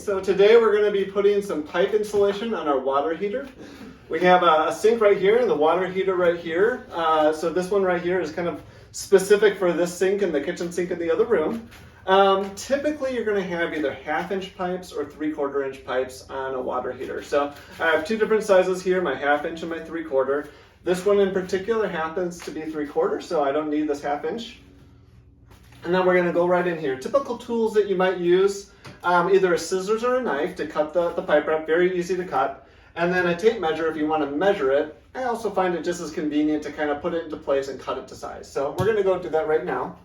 So today we're going to be putting some pipe insulation on our water heater. We have a sink right here and the water heater right here. So this one right here is kind of specific for this sink and the kitchen sink in the other room. Typically you're going to have either 1/2-inch pipes or 3/4-inch pipes on a water heater. So I have two different sizes here, my 1/2-inch and my 3/4. This one in particular happens to be 3/4, so I don't need this 1/2-inch. And then we're going to go right in here. Typical tools that you might use, either a scissors or a knife to cut the pipe wrap, very easy to cut. And then a tape measure if you want to measure it. I also find it just as convenient to kind of put it into place and cut it to size. So we're going to go do that right now.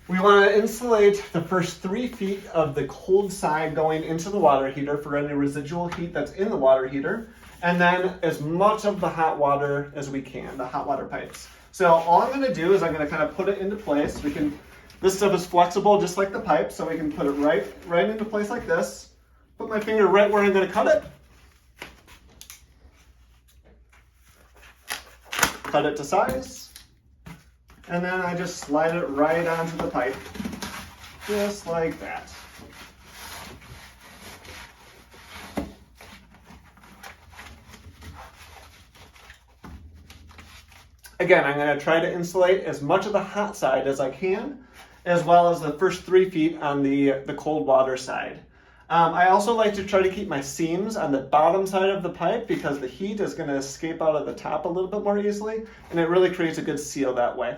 We want to insulate the first 3 feet of the cold side going into the water heater for any residual heat that's in the water heater. And then as much of the hot water as we can, the hot water pipes. So all I'm going to do is I'm going to kind of put it into place. This stuff is flexible just like the pipe, so we can put it right into place like this. Put my finger right where I'm going to cut it. Cut it to size. And then I just slide it right onto the pipe, just like that. Again, I'm going to try to insulate as much of the hot side as I can, as well as the first 3 feet on the cold water side. I also like to try to keep my seams on the bottom side of the pipe because the heat is going to escape out of the top a little bit more easily, and it really creates a good seal that way.